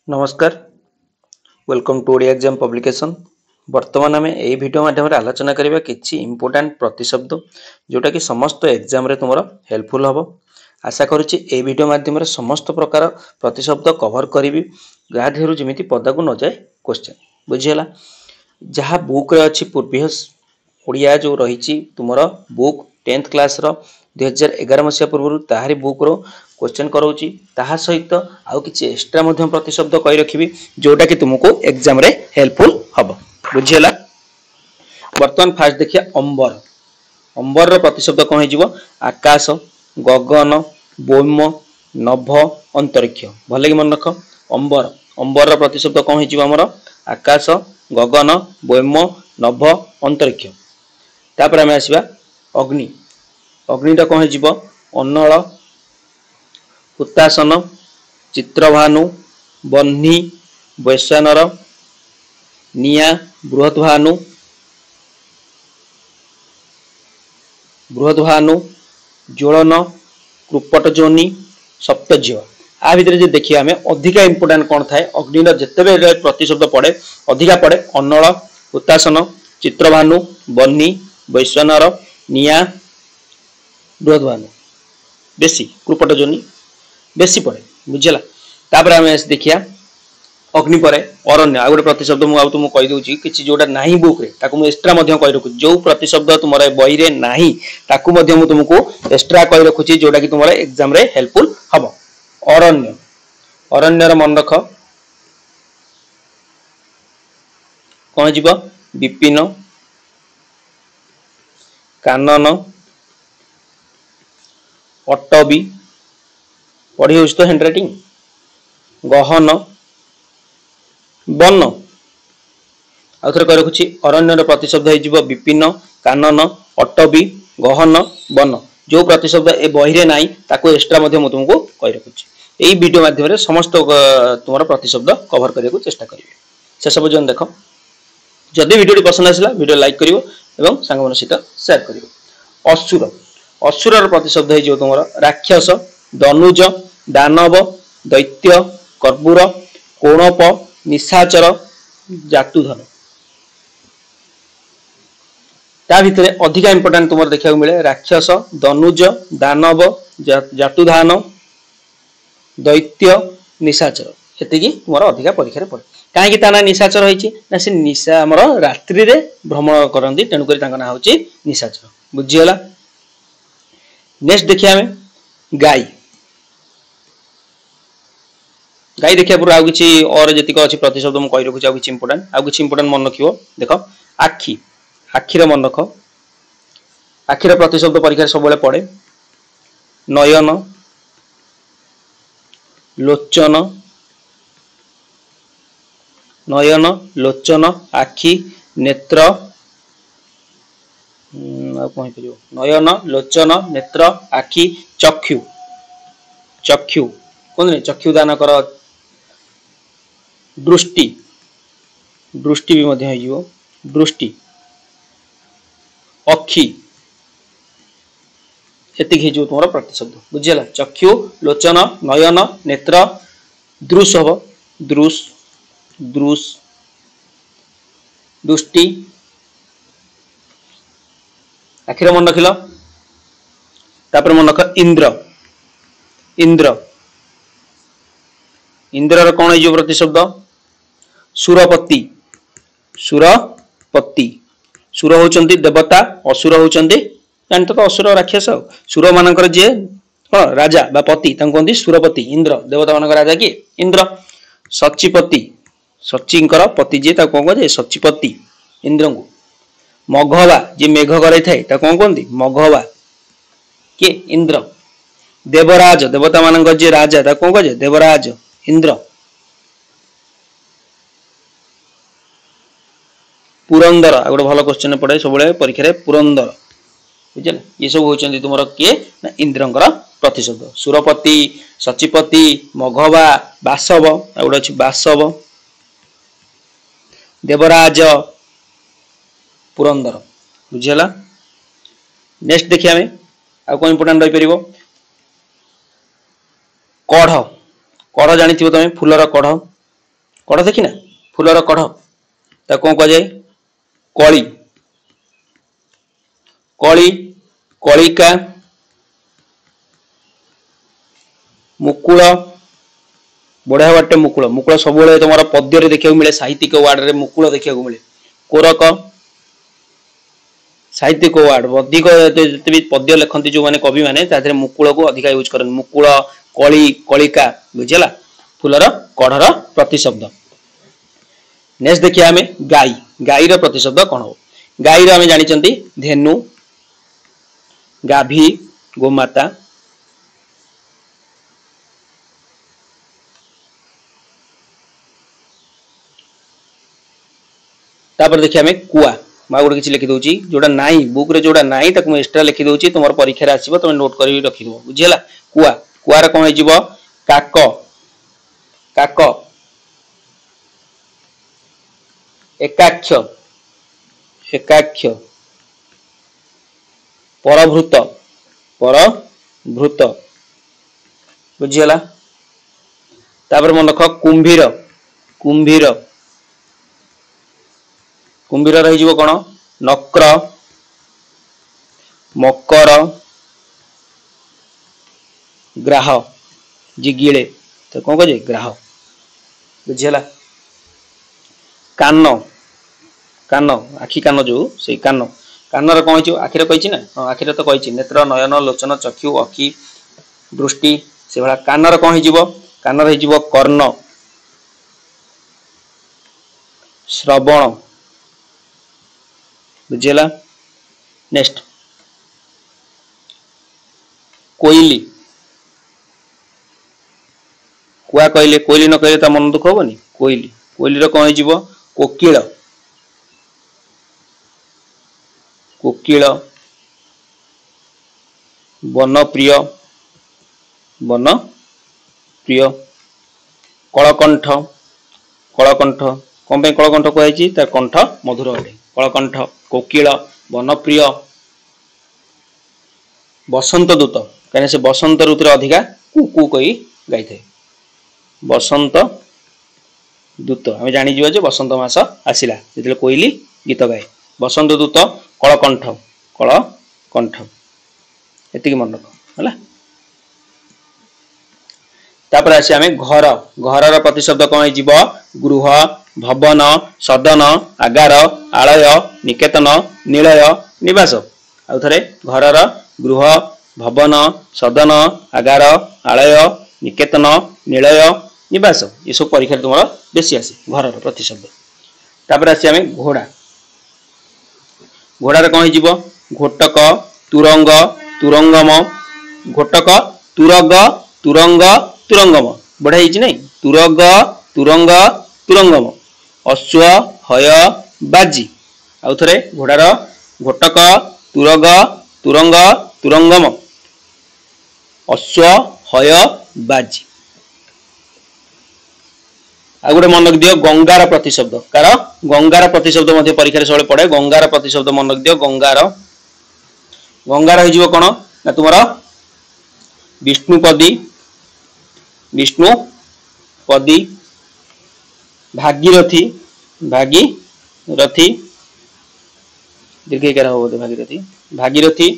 नमस्कार welcome to Odia exam publication. वर्तमान आम यही वीडियो माध्यम आलोचना करबा किछि इंपोर्टेंट प्रतिशब्द जोटा कि समस्त एग्जाम रे तुमरो हेल्पफुल हबो। आशा करूछि ए वीडियो माध्यम समस्त प्रकार प्रतिशब्द कवर करी गाधेरु जेमिति पदा को न जाए क्वेश्चन बुझियला। जहाँ बुक रे अछि प्रीवियस ओडिया जो रही तुमरो बुक 10th क्लास रो 2011 मसिया पूर्व ताहारी बुक रो क्वेश्चन कराऊची ताहा सहित आउ किछि एक्स्ट्रा मध्यम प्रतिशब्द कहि रखिबी जोटा कि तुमको एग्जाम रे हेल्पफुल हबो बुझियला। वर्तमान फास्ट देखिया अंबर। अंबर रो प्रतिशब्द कोन हिजिवो आकाश गगन व्योम नभ अंतरिक्ष। भले कि मन रख अंबर। अंबर रो प्रतिशब्द कोन हिजिवो हमर आकाश गगन व्योम नभ अंतरिक्ष। तापर हम आसीबा अग्नि। अग्निटा कोन हिजिवो अनल हुतासन चित्रभानु बह्नी वैश्वानर निया बृहद्भानु ज्वलन कृपटजोनि सप्तज्य। आ भितर जे देखिए आमे अधिका इंपोर्टेंट कोन थाए अग्निर जेतेबे प्रतिशब्द पड़े अधिका पड़े अनल हुतासन चित्रभानु बह्नी वैश्वानर निया बृहद्भानु बेसी कृपटजोनि बेसी पड़े बुझला। तापर आमे देखिया अग्नि परे अरण्य आ गोटे प्रतिशब्द मु आउ तुमको कहि दोची किछि जोटा नाही बुक रे ताकू मु एक्स्ट्रा मध्य कहि रखु जो प्रतिशब्द तुमरे बही रे नाही ताकू मध्य मु तुमको एक्स्ट्रा कहि रखुची जोटा कि तुमरे एग्जाम रे हेल्पफुल हबो। अरण्य अरण्यर मन रख कोन जीव विपिन कानन अटबी पढ़ी हो तो हैंडराइटिंग गहन वन आउथरे कहि रखुची अरण्यर प्रतिशब्द हो विपिन कानन अटबी गहन वन। जो प्रतिशब्द ए बही रे नाही ताको एक्स्ट्रा मध्य मु तुमको कहि रखुची। एई वीडियो माध्यम रे समस्त तुमरा प्रतिशब्द कवर करने को चेष्टा करिवे। शेष पर्यंत देखो। जदि वीडियो पसंद आसला वीडियो लाइक करिवो एवं सांग मन सहित शेयर करिवो। असुर असुर प्रतिशब्द हो तुमरा राक्षस दनुज दानव दैत्य कर्पूर कोणप निशाचर जातुधर। ता भितरे अधिका इंपोर्टेंट तुमर देखा मिले राक्षस दनुज दानव जातुधान दैत्य निशाचर एतिकी तुमर अधिका परीक्षा रे पड़े। काहे कि ताना निशाचर होईची ना से निशा हमर रात्रि रे भ्रमण करंदी तेनु करी तांका ना होची निशाचर बुझियला। नेक्स्ट देखिया हमें गाय। गाय देखिया पूरा आउ किछि और जतिक अछि प्रतिशब्द मु कहि रखु आउ किछि इंपोर्टेंट मन रखिवो। देखो आखी आखिर मन रख आखिर प्रतिशब्द परीक्षा सब बेले पड़े नयन लोचन नयन लोचन आखि नेत्र नयन लोचन नेत्र आखि चक्षु चक्षु कोन चक्षु दान कर दृष्टि दृष्टि भी मध्य हो दृष्टि अखि एतिक हे जो तुमरा प्रतिशब्द बुझियला। चक्षु लोचन नयन नेत्र दृश हबो दृश दृश दृष्टि आखिर मन रखिलो। तापर मन रख इंद्र इंद्र इंद्र कौन है जो प्रतिशब्द सुरपति सुरपति सुर होचंती देवता असुर होचंती जानते तो असुर राक्षस सुर मानकर जे कोन राजा बा पति तां कोंदी सुरपति इंद्र देवता मानकर राजा की इंद्र। सचिपति सचिंकर पति जे ता कोन जे सचिपति इंद्र को। मघवा जे मेघ करे थाए ता कोन कोंदी मघवा के इंद्र। देवराज देवता मानकर जे राजा ता कोन जे देवराज इंद्र। पुरंदर आ गोटे भल क्वेश्चन पड़े सब परीक्षा रे पुरंदर बुझले। ये सब होचंती तुमरो के ना इंद्रंकर प्रतिशब्द सुरपति सचिपति मघवा बासव आ गोटे अछि बासव देवराज पुरंदर बुझला। नेक्स्ट देखिए आमे आ कोन इंपोर्टेंट रही परिबो कढ़ कढ़ जानिथिबो तमे फुलर कढ़ कढ़ देखी ना फूलर कढ़ ताको कौन कह जाए कली कली कलिका मुकुल बढ़िया वाटे मुकुल मुकुल सब तुम पद्य देखा मिले साहित्यिक वार्ड रे मुकुल देखा मिले कोरक साहित्यिक वार्ड अधिक भी पद्य लिखती जो मैंने कवि मैंने मुकुल को अधिक यूज करते मुकुल कली कलिका बुझेगा फूलर कढ़र प्रतिशब्द। नेक्स्ट देखिए आम गाई गाईर प्रतिशब्द कौन हो गाईर आम जानी धेनु गाभी गोमाता तापर देखिए आम कुआ मैं गोटे किसी लिखिदे जोटा नाई बुक रे जोटा नाई ताको एक्स्ट्रा लिखिदे तुम परीक्षा आसो तुम नोट कर रखिद बुझीगला कुआ कुआर कौन हो काक काक एकाक्ष एकाक्ष परभृत परभृत बुझीगला तापर मन रख कुंभीर कुंभीर कुंभीर रही कौन नक्र मकर ग्राह जिगिले तो कौन कहे ग्राह बुझीगला कान कान आखि कान जो से कान कानर कौन हो आखिर कही ना हाँ आखिर तो कही नेत्र नयन लोचन चक्षु अखि दृष्टि से भाया कानर कौन हो कानर हो कर्ण श्रवण बुझेगा नेक्स्ट कोइली कुआ कहले कोइली न कहले ता मन दुख होबनी कोइली कोइली रो कौन हो कोकिल कोकिल वन प्रिय कलकंठ कलकंठ कौन पे कलकंठ कहुई तार कंठ मधुर अटे कलकंठ कोकिल वनप्रिय बसंत दूत कहीं से बसंत ऋतु अधिका कु कु कही गाई थे बसंत दूत आम जानी बसंत मास आसला जो कोइली गीत गाए बसंत दूत कलकंठ कलकंठ एति मन रख है तापर आसी आम घर घर प्रतिशब्द कौन हो गृह भवन सदन आगार आलय निकेतन निलय निवास आउ थे घर गृह भवन सदन आगार आलय निकेतन निलय निवास ये सब परीक्षा तुम बेसी आसे घर प्रतिशब्द तापर आसी आम घोड़ा घोड़ार कौन हो घोटक तुरंग तुरंगम घोटक तुरग तुरंग तुरंगम बढ़िया नहीं तुरग तुरंग तुरंगम अश्व हय बाजी आउ थे घोड़ार घोटक तुरग तुरंग तुरंगम अश्व हय बाजी आ गोटे मन रख दियो गंगार प्रतिशब्द कार गंगार प्रतिशब्द मध्य परीक्षा सब पड़े गंगार प्रतिशब्द मन रख दियो गंगार गंगार हो कौन ना तुम विष्णुपदी विष्णुपदी भागीरथी भागीरथी दीर्घ हो भागीरथी भागीरथी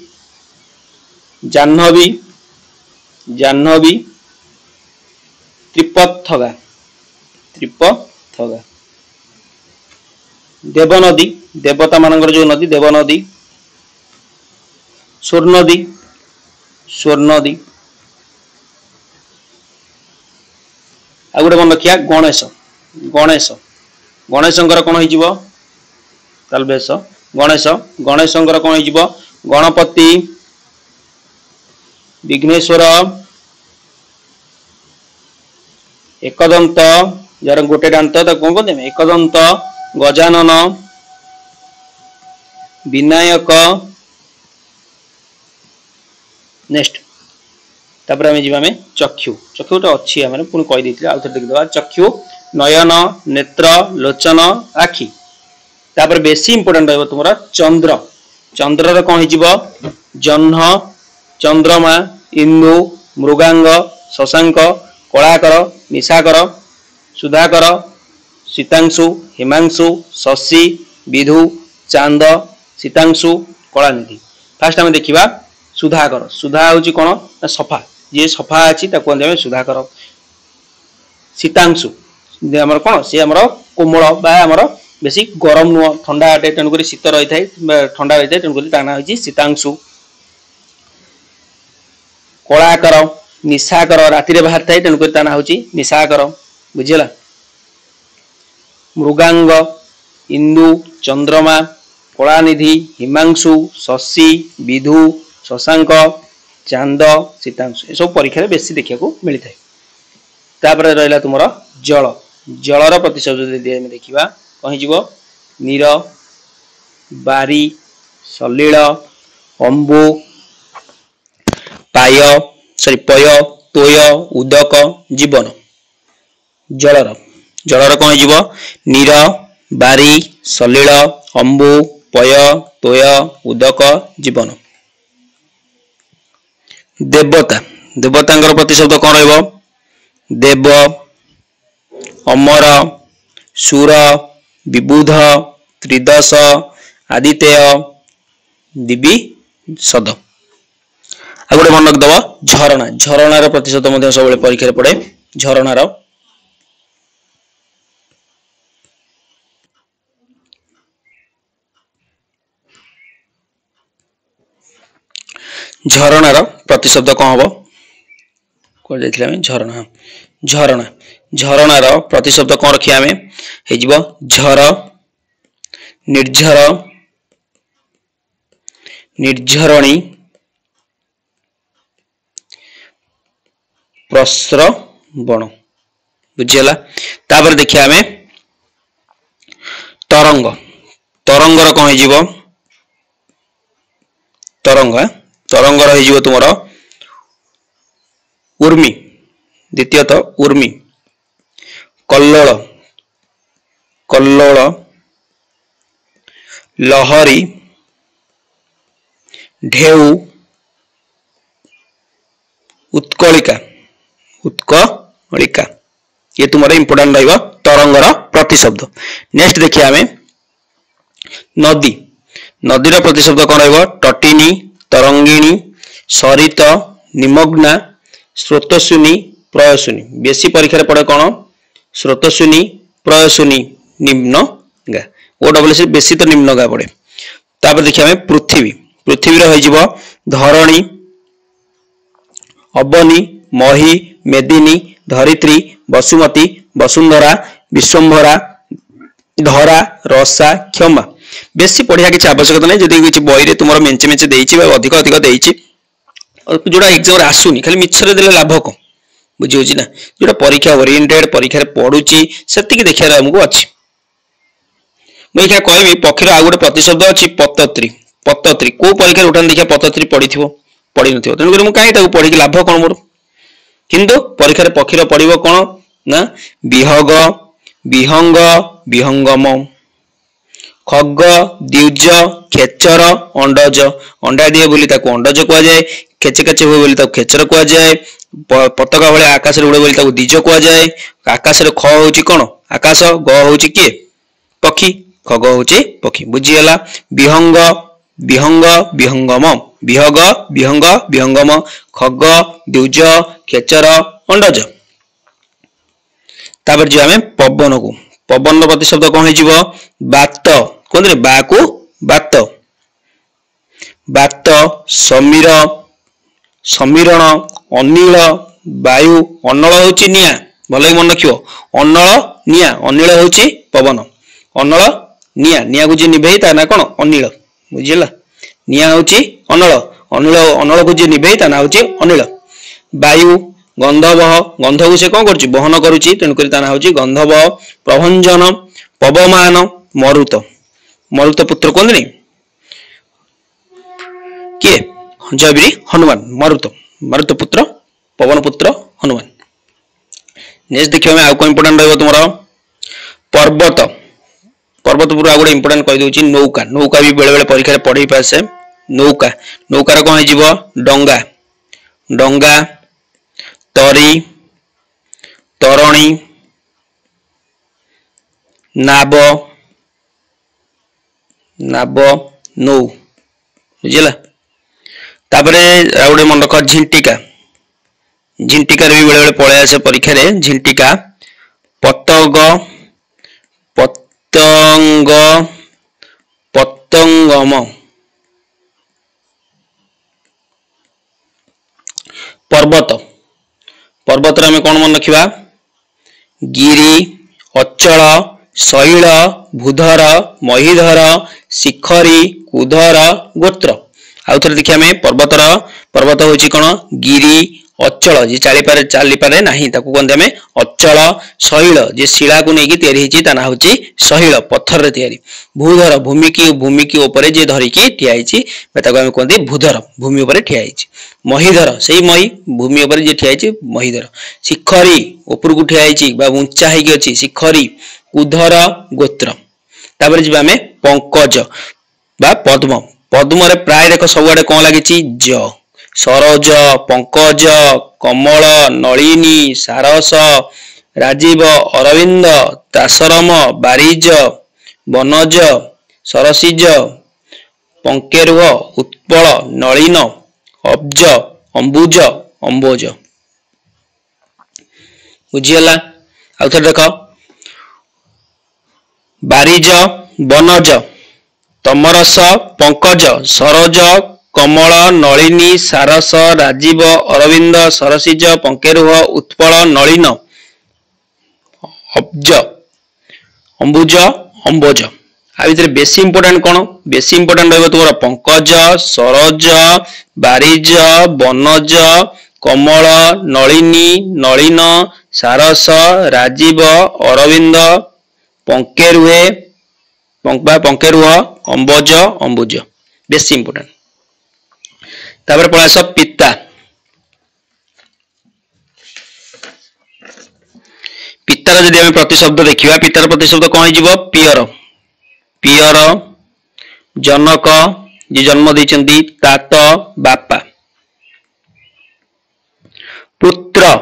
जाह्नवी जाह्नवी त्रिपथगा त्रिपथगा देवनदी देवता मानकर जो नदी देवनदी स्वर्णदी स्वर्णदी आ गोटे मन रखिया गणेश गणेश गणेशंकर कौन हो तालबेश गणेश गणेशंकर कौन हो गणपति विघ्नेश्वर एकदंत जार गोटे दांत कौन कहते एकदंत गजानन विनायक नेक्स्ट तापर आम जी चक्षु चक्षु तो अच्छी आम पुणी कहीदे आउ थे देखा चक्षु नयन नेत्र लोचन आखि तापर बेसी इंपोर्टेंट रहा तुम चंद्र चंद्र कौन हो जह्न चंद्रमा इंदु मृगांग शशांक कलाकर निशाकर सुधाकर शीतांशु, हिमांशु, शशि, विधु, चांद, शीतांशु, कलानिधि। फास्ट आम देखा सुधाकर। सुधा हूँ कौन ना सफा, जी सफा अच्छी कहते सुधाकर। शीतांशु आमर कौन सी आमर कोमल बामर बेसी गरम नुह ठंडा अटे तेणुक शीत रही है ठंडा रही है तेणुक ना हो शीतांशु। कलाकर निशाकर राति बाहर थाए तेणुक ना हो निशाकर बुझीगला। मृगांग, इंदु, चंद्रमा, कलानिधि, हिमांशु, शशि, विधु, शशांक, चांद, शीतांशु ये सब परीक्षा बेसी देखा मिलता है। तापर रहा तुम जल। जलर प्रतिशब्द देखा कहीं नीर, बारी, सलील, अंबु, पाय पय, तोय, उदक, जीवन। जलर जलर कौन हो नीर, बारी, सलील, अंबु, पय, तोय, उदक, जीवन। देवता देवता प्रतिशब्द कौन रहा देव, अमर, सुर, विबुध, त्रिदश, आदित्य, दिविशद। आ गए मन रखिदब झरणा। झरणार प्रतिशब्द सब परीक्षा पड़े। झरणार झरणार प्रतिशब्द कौन हम झरणा। झरणा झरणार प्रतिशब्द कौन रखिए आम झर, निर्झर, निर्झरणी, प्रस्रवण बुझीगला। तापर देखिए आम तरंग। तरंगर कौन हो तरंग तरंगर हो तुम उर्मी। द्वितीयत उर्मी। कल्लोल, कल्लोल, लहरी, ढेउ, उत्कलिका, उत्कलिका ये तुम इंपोर्टाट रहा तरंगर प्रतिशब्द। नेक्स्ट देखिए आम नदी। नदीर प्रतिशब्द कौन रहा तटिनी, तरंगिणी, सरित, निमग्ना, स्रोतस्विनी, प्रयसुनी। बेसी परीक्षा पड़े कौन स्रोतस्विनी, प्रयसुनी, निम्न गा। ओ डबल सी बेसी तो निम्न गा पड़े। तापर देखिए आम पृथ्वी। पृथ्वी हो धरणी, अबनी, मही, मेदिनी, धरित्री, वसुमती, वसुंधरा, विश्वंभरा, धरा, रसा, क्षमा। बेसी पढ़िया किसी आवश्यकता नहीं जदि किसी बही तुम मेचे मेचे अधिक अधिक देती जोड़ा एग्जाम आसुनी खाली मिछरे देले लाभ कौन बुझी ना जोड़ा परीक्षा ओरिएंटेड परीक्षा पढ़ुची से देखिए आमको अच्छी। मुझे कहबी पक्षीर आउ गोटे प्रतिशब्द अच्छी पतत्री। पतत्री को परीक्षा उठान देखिए पतत्री पढ़ी पढ़ी न तेणुक मुझे कहीं पढ़ी लाभ कौन मोर किंतु परीक्षा पक्षीर पढ़ कौन ना विहग, विहंग, विहंगम, खग, द्विज, खेचर, अंडज। अंडा दिए बोली अंडज कह जाए, खेचे खेचे हुए बोली खेचर कह जाए, पताका भाई आकाश उड़े बोली द्विज कह जाए। आकाश ख हूँ कौन आकाश, ग हूँ किए पक्षी, खग हूँ पक्षी बुझीगला। विहंग, विहंग, विहंगम, विहग, विहंग, विहंगम, खग, द्विज, खेचर, अंडज। तापर जो आम पवन को पवन प्रतिशब्द कौन हो बात कहते बाकू बात, बात, समीर, समीरण, अनिल, वायु। अनल हूँ निआ भल मन रख अनल निआ अनिल हूँ पवन। अनल निआ निआ को जी निभे ता ना कौन अनिल बुझीगला। निआ हूँ अनल, अनिल अनल को जी निभे ता ना हूँ अनिल। वायु गंधव, गंध को से कौन कर बहन करुच्ची तेणुक ता ना हूँ गंधव। प्रभंजन, पवमान, मरुत। मरुत पुत्र कहते नहीं किए जयवीर हनुमान मरुत, मरुत पुत्र पवन पुत्र हनुमान। नेक्स्ट देखिए आउ कौन इंपोर्टेंट रहा तुम पर्वत। पर्वत पूरा गोटे इंपोर्टेंट कह दूसरी नौका। नौका भी बेले बेले परीक्षा पढ़े पासे। नौका नौकार कौन हो डंगा, डंगा, तरी, तरणी, नाब नाब नौ बुझला। तापरे गोटे मन रख झिंटिका झिंटिका भी बेले बेले पड़े आसे परीक्षा रे झिंटिका पतंग पतंग पतंगम पर्वत पर्वत रे हमें कौन मन रखिबा गिरी अचल शैल भूधर महीधर शिखरी कुधर गोत्र। आउ थे देखिए आम पर्वतर पर्वत हूँ कौन गिरी अचल जी चली पारे ना कहते आम अचल शैल जी शिला को लेकिन या ना हूँ शैल पत्थर रे तैयारी भूधर भूमि की ऊपर जी धरिकी ठिया आम कहते भूधर भूमि उपर ठिया महीधर से मही भूमि उपर जी ठिया महीधर शिखरी ऊपर को ठिया उंचा होगी शिखरी कुधर गोत्र। तापर जी आम पंकज बा पद्म पद्म रे प्राय देख सबुआडे कौन लगी ज सरोज पंकज कमल नलिनी सारस राजीव अरविंद दासरम बारिज बनज सरसीज पंकेरुह उत्पल नलिन अब्ज अंबुज अंबोज बुझीगला। आउ थे देख बारिज बनज तमरस पंकज सरोज कमल नलिनी सारस राजीव अरविंद सरसीज पंकेरुह उत्पल नलिन अब्ज अंबुज अंबोज। आ बेसी इंपोर्टेंट कौन बेसी इंपोर्टेंट रही तुम पंकज सरोज बारिज बनज कमल नलिनी नलिन सारस राजीव अरविंद पंकेरुहे पंकेरुह अंबोज अंबुज बेसी इंपोर्टेंट। तापर पलास पिता पितार जदि आम प्रतिशब्द देखिबा पितार प्रतिशब्द कौन हो पियर पियर जनक जी जन्म देइचंदी तात बापा पुत्र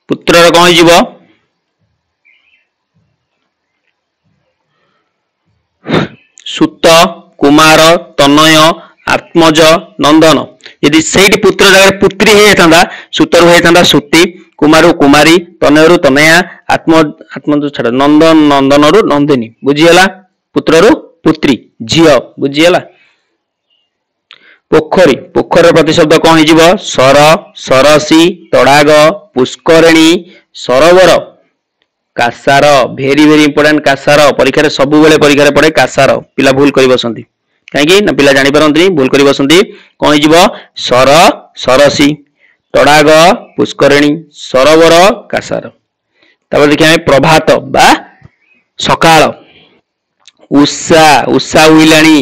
पुत्र कौन हो सुत कुमार तनय आत्मज नंदन यदि से पुत्र जगह पुत्री होता सुतरु होता सुती कुमार कुमारी तनयरु तनया आत्म आत्म छाड़ नंदन नंदन नंदिनी बुझीगला पुत्ररु पुत्री झील बुझीगला। पोखरी पोखर प्रतिशब्द कौन हो सर सरसी तड़ाग पुष्करिणी सरोवर कासार भेरी भेरी इंपोर्टेंट कासार परीक्षा सब बेले परीक्षा पड़े कासार पिला भूल कर बसंती कहीं ना पिला जानी पारंती भूल कर बसंती कौन हो सर सरसी तड़ाग पुष्करिणी सरोवर कासार। तापर देखिए प्रभात बा सकाळ उषा उषा उइलाणी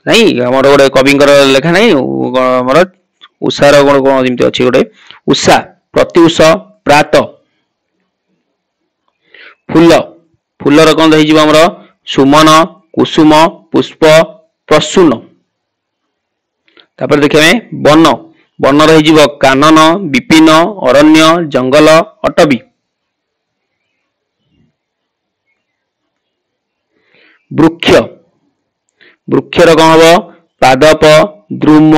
नहीं हमर गोटे कविंकर लेखा नहीं हमर उषार कौन कौन जमी अच्छी गोटे उषा प्रत्युष प्रात फूल फूलर कौन हो सुमन कुसुम पुष्प प्रसून। तापर देखिए वन वन रही कानन विपिन अरण्य जंगल अटबी। वृक्ष वृक्षर कौन हम पादप द्रुम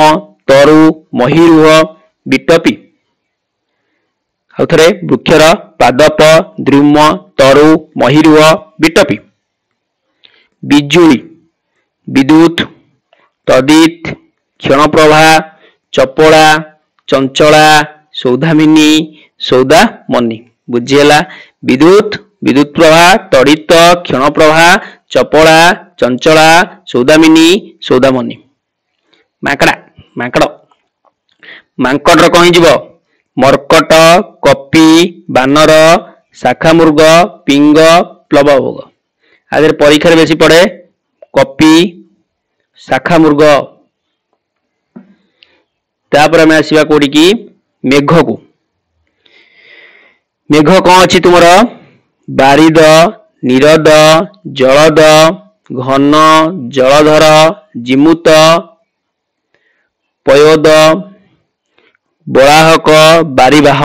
तरु महीरुह विटपी आउ थे वृक्षर पादप द्रुम तरु महीरुह विटपी। बिजुली विद्युत तदित क्षणप्रभा चपड़ा चंचला सौधामिनी सौदामनी बुझीगला। विद्युत विद्युत प्रभा तड़ित क्षणप्रभा चपड़ा चंचला सौदामिनी सौदामनी। माकड़ा माकड़ मांकड़ कौन हो मर्कट कपि बानर शाखामृग पिंग प्लवभोग। आदि परीक्षा बेसी पड़े कपि शाखामृग। तापर आम आसवा कोड़ी की मेघ को मेघ कौन अच्छी तुम बारिद निरद जलद घन जलधर जिमुत पयोद बराहक बारिबाह।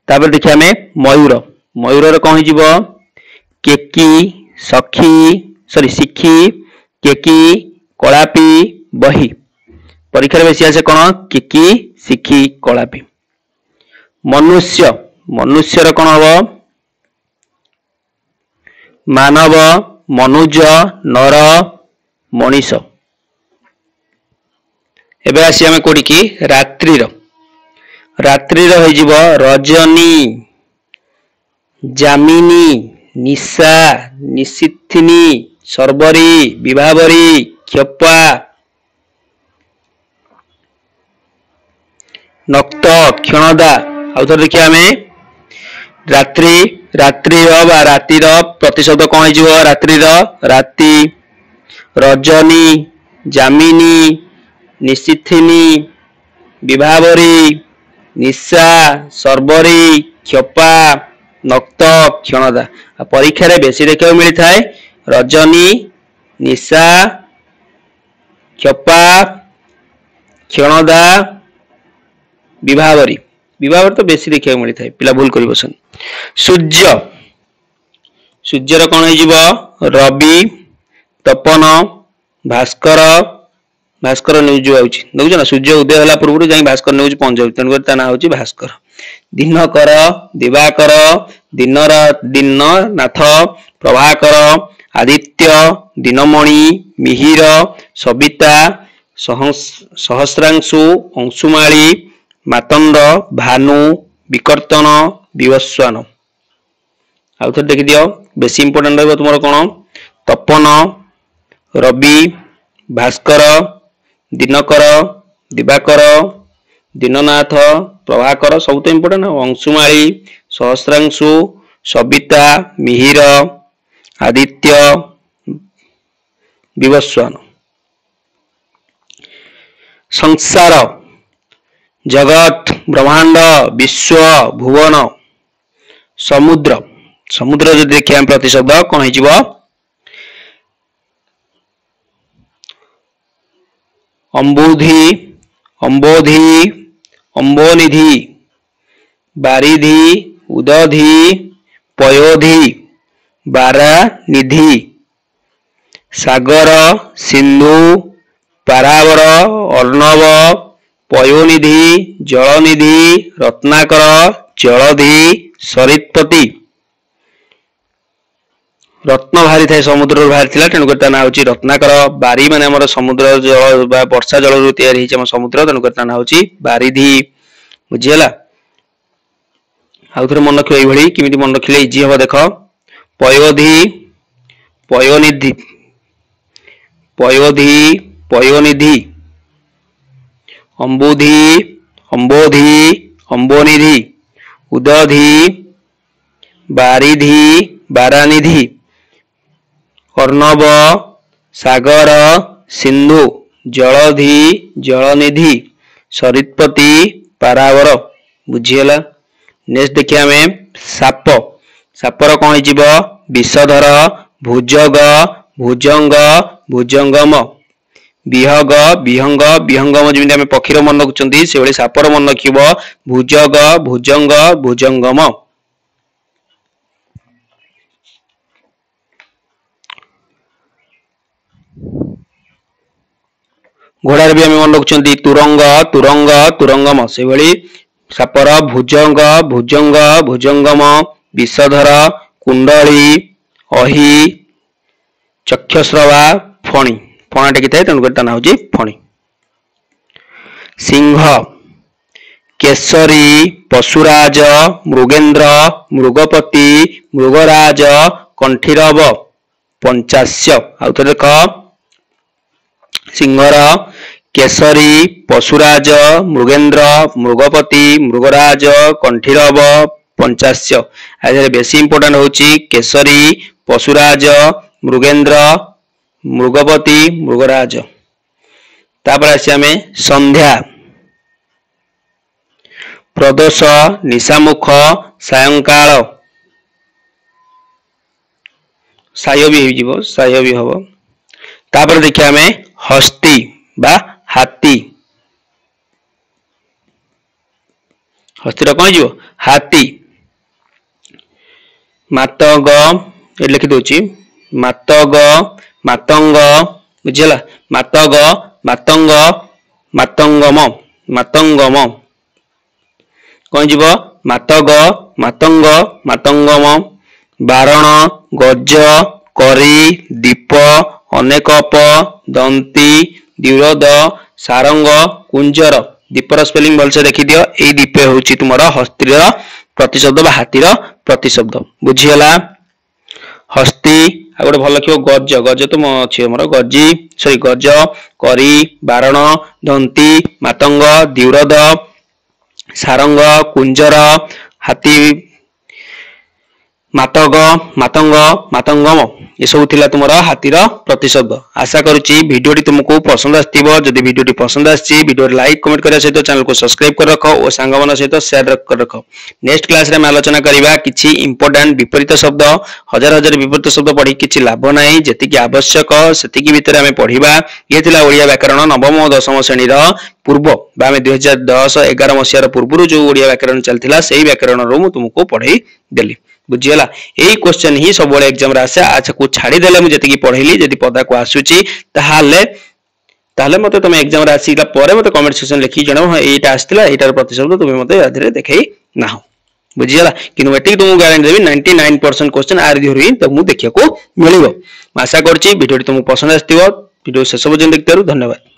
तापर देखिए आमे मयूर मयूर कौन हो केकी सखी सॉरी सिखी केकी कलापी बही परीक्षा बेसी आसे कौन केकी सिखी कलापी मनुष्य मनुष्यर कौन हम मानव मनुज नर मनीष एबे आसी आमे कोडी की रात्रिर रात्रिर होई जिवो रजनी जामिनी निशा निशिथिनी सर्वरी विभावरी क्षपा नक्त क्षणदा आउथर देखिए आमे रात्रि रात्रिर बा रातिर प्रतिशब्द कौन हो रात्रिर राति रजनी जामिनी निशिथिनी विभावरी निशा सर्वरी क्षपा नक्त क्षणदा परीक्षा रे बेसी देखा मिलता है रजनी निशा क्षपा क्षणदा विभावरी विभावर तो बेसी देखा मिलता है पिला भूल कर बसन सूर्य सूर्यर कौन हो रवि तपन भास्कर भास्कर न्यूज जो आउची देखुछ ना सूर्य उदय होला पूर्व जाई भास्कर न्यूज पहुंच जाउछ तन ता ना होची भास्कर दिनकर दिवाकर दिनर दीननाथ प्रभाकर आदित्य दिनमणि मिहिर सविता सहस्रांशु अंशुमाली मातंड भानु विकर्तन विवस्वान आउ थे देखि दियो बेसी इंपोर्टेंट रहबो तुमरो कोन तपन रवि भास्कर दिनकर दिवाकर दीननाथ प्रभाकर सब तो इंपोर्टेंट अंशुमाली सहस्रांशु सविता मिहिर आदित्य विवस्वान संसार जगत ब्रह्मांड विश्व भुवन समुद्र समुद्र जो देखिए प्रतिशब्द कौन हो अंबुधि अंबोधि अंबोनिधि बारिधि उदधि पयोधि बारानिधि सागर सिंधु पारावर अर्णव पयोनिधि जलनिधि रत्नाकर जलधि सरितपति रत्न बाहरी थाए समुद्र बाहरी थिला तेणुकर ता ना होची रत्नाकर बारी माने हमर समुद्र जल बा वर्षा जल रु तयार हिच हम समुद्र तेणुकर ता ना होची बारिधि बुझियला आउथरे मन रखियो एई भली किमिति मन रखिले इजी हबो देखो पयोधि पयोनिधि पयोधि पयोनिधि अंबुधि अंबोधि अंबोनिधि उदधि बारिधि बारानिधि अर्णव सागर सिंधु जलधि जलनिधि सरितपति पारावर बुझीगला नेक्स्ट देखिए हमें साप सापर कौन हो विषधर भुजग भुजंग भुजंगम विहग विहंग विहंगम जमी आम पक्षीर मन रखुंट से भाई सापर मन रख भुजग भुजंग भुजंगम घोड़ार भी आम मन रखुंट तुरंग तुरंग तुरंगम से भाई सापर भुजंग भुजंग भुजंगम विषधर कुंडली अहि चक्षस्रवा फणी फणा टेकी थाए तेणुकर ता ना होची फणी सिंह केसरी पशुराज मृगेन्द्र मृगपति मृगराज कंठीरव पंचास्य आउ थे देख सिंहर केसरी पशुराज मृगेन्द्र मृगपति मृगराज कंठीरव पंचास्य आ बेसी इंपोर्टेंट होची केसरी पशुराज मृगेन्द्र मृगपति मृगराज तापर आसी आमे संध्या प्रदोष निशामुख सायंकाल साय भी हो साय भी हम तापर देखिए आमे हस्ती बा हाथी हस्तीर कौन जीव हाथी मातंग ये लिखि दउची मातग मातंग बुझिला मातग मातंग मातंगम मातंगम कौन जीव मातग मातंग मातंगम बारण गज करी दीप अनेकप दंती द्विरोध सारंग कुंजर दीपर स्पेलिंग भलसे देखि दियो ए दीप होची तुमर हस्तीर प्रतिशब्द बा हाथीर प्रतिशब्द बुझिला हस्ती आ गोटे भल लिखियो गज गज तो अछि हमर गजी सॉरी गज करी बारण दंती मातंग द्विरोध सारंग कुंजर हाथी मातग मातंग मातंगम ये सब थिला तुमरा हाथीर प्रतिशब्द आशा करूची वीडियोटी तुमको पसंद आस्तिबो जदि वीडियोटी पसंद आछि वीडियो लाइक कमेंट करिया सहित चैनल को सब्सक्राइब कर रखो और सांगमान सहित शेयर कर रखो नेक्स्ट क्लास रे हम आलोचना करिबा किछि इंपोर्टेंट विपरीत शब्द हजार हजार विपरीत शब्द पढी किछि लाभ नाही जेति कि आवश्यक सेति कि भितर हम पढिबा ये थिला ओडिया व्याकरण नवम और दशम श्रेणी रो पूर्व बा में 2010 11 मसिया पूर्व जो ओडिया व्याकरण चलथिला सेही व्याकरण रो मु तुमको पढाई देली बुझियला एही क्वेश्चन ही सब बड़े एग्जाम रे आसे अच्छा को छाडी देले मु जति की पढैली जति पदा को आसुची ताले मते तुम एग्जाम रे आसीला परे मते कमेंट सेक्शन लिखि जणाओ हां एटा आस्तिला एटार प्रतिशब्द तुमे मते आधरे देखै ना हो बुझियला किनु एटी तुमु गारंटी देबी 99% क्वेश्चन आर दिहरि त मु देखिया को मिलिबो आशा करछि वीडियो तुमको पसंद आस्तिबो वीडियो शेष पर्यंत देखतारु धन्यवाद।